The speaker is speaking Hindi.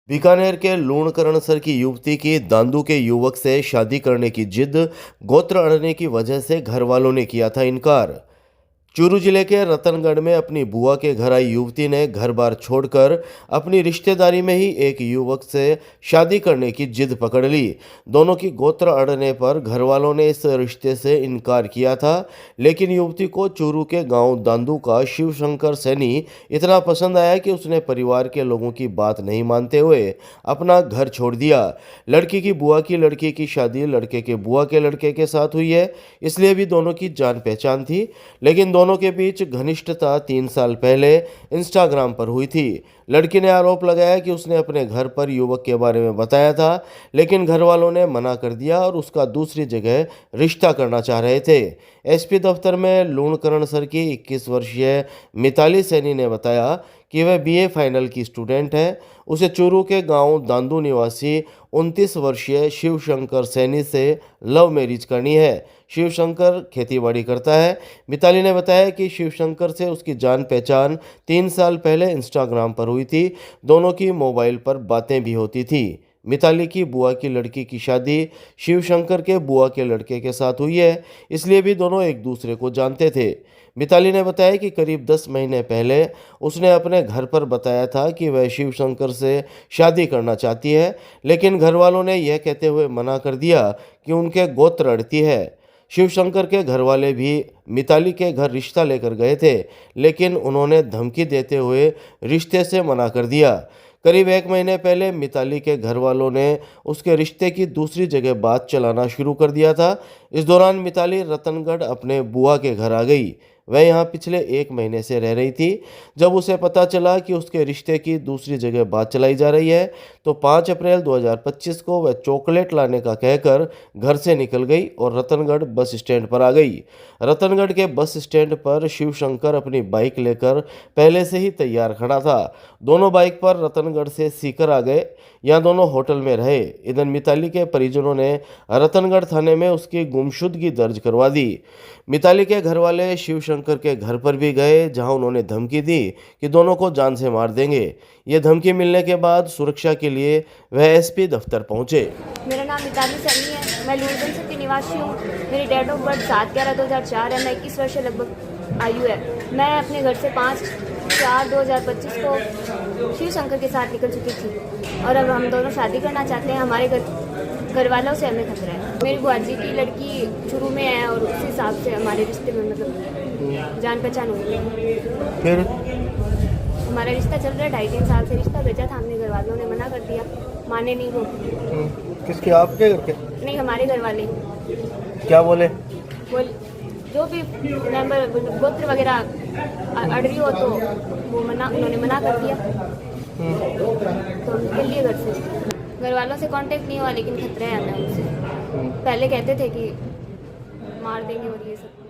बीकानेर के लूणकरणसर की युवती की दांदू के युवक से शादी करने की जिद, गोत्र अड़ने की वजह से घर वालों ने किया था इनकार। चूरू जिले के रतनगढ़ में अपनी बुआ के घर आई युवती ने घर बार छोड़कर अपनी रिश्तेदारी में ही एक युवक से शादी करने की जिद पकड़ ली। दोनों की गोत्र अड़ने पर घर वालों ने इस रिश्ते से इनकार किया था, लेकिन युवती को चूरू के गांव दांदू का शिवशंकर सैनी इतना पसंद आया कि उसने परिवार के लोगों की बात नहीं मानते हुए अपना घर छोड़ दिया। लड़की की बुआ की लड़की की शादी लड़के के बुआ के लड़के के साथ हुई है, इसलिए भी दोनों की जान पहचान थी, लेकिन दोनों के बीच घनिष्ठता 3 साल पहले इंस्टाग्राम पर हुई थी। लड़की ने आरोप लगाया कि उसने अपने घर पर युवक के बारे में बताया था, लेकिन घर वालों ने मना कर दिया और उसका दूसरी जगह रिश्ता करना चाह रहे थे। एसपी दफ्तर में लूणकरणसर की 21 वर्षीय मिताली सैनी ने बताया कि वह बीए फाइनल की स्टूडेंट है। उसे चूरू के गांव दांदू निवासी 29 वर्षीय शिवशंकर सैनी से लव मैरिज करनी है। शिवशंकर खेतीबाड़ी करता है। मिताली ने बताया कि शिवशंकर से उसकी जान पहचान 3 साल पहले इंस्टाग्राम पर हुई थी। दोनों की मोबाइल पर बातें भी होती थी। मिताली की बुआ की लड़की की शादी शिवशंकर के बुआ के लड़के के साथ हुई है, इसलिए भी दोनों एक दूसरे को जानते थे। मिताली ने बताया कि करीब 10 महीने पहले उसने अपने घर पर बताया था कि वह शिवशंकर से शादी करना चाहती है, लेकिन घर वालों ने यह कहते हुए मना कर दिया कि उनके गोत्र अड़ती है। शिवशंकर के घर वाले भी मिताली के घर रिश्ता लेकर गए थे, लेकिन उन्होंने धमकी देते हुए रिश्ते से मना कर दिया। करीब 1 महीने पहले मिताली के घर वालों ने उसके रिश्ते की दूसरी जगह बात चलाना शुरू कर दिया था। इस दौरान मिताली रतनगढ़ अपने बुआ के घर आ गई। वह यहाँ पिछले 1 महीने से रह रही थी। जब उसे पता चला कि उसके रिश्ते की दूसरी जगह बात चलाई जा रही है, तो 5 अप्रैल 2025 को वह चॉकलेट लाने का कहकर घर से निकल गई और रतनगढ़ बस स्टैंड पर आ गई। रतनगढ़ के बस स्टैंड पर शिवशंकर अपनी बाइक लेकर पहले से ही तैयार खड़ा था। दोनों बाइक पर रतनगढ़ से सीकर आ गए। यहाँ दोनों होटल में रहे। इधर मिताली के परिजनों ने रतनगढ़ थाने में उसकी गुमशुदगी दर्ज करवा दी। मिताली के घर वाले शिवशंकर के घर पर भी गए, जहां उन्होंने धमकी दी कि दोनों को जान से मार देंगे। ये धमकी मिलने के बाद सुरक्षा के लिए वह एसपी दफ्तर पहुंचे। मेरा नाम मिताली सैनी है। मैं लूणकरणसर की निवासी हूँ। मेरी डेट ऑफ बर्थ 7/11/2004 है। मैं 21 वर्ष लगभग आयु है। मैं अपने घर से 5/4/2025 को शिवशंकर के साथ निकल चुकी थी और अब हम दोनों शादी करना चाहते हैं। हमारे घर वालों से हमें खतरा है। मेरी बुआ जी की लड़की शुरू में है और उस हिसाब से हमारे रिश्ते में मतलब जान पहचान हुई है। फिर हमारा रिश्ता चल रहा है 2.5-3 साल से। रिश्ता भेजा था हमने, घर वालों ने मना कर दिया, माने नहीं वो। किसके, आपके घर के? नहीं, हमारे घर वाले। क्या बोले? जो भी मेंबर गोत्र वगैरह अड़ रही हो तो वो उन्होंने मना कर दिया, तो हम निकल लिए घर से। घर वालों से कांटेक्ट नहीं हुआ, लेकिन खतरा है हमें उनसे। पहले कहते थे कि मार देंगे और ये सब।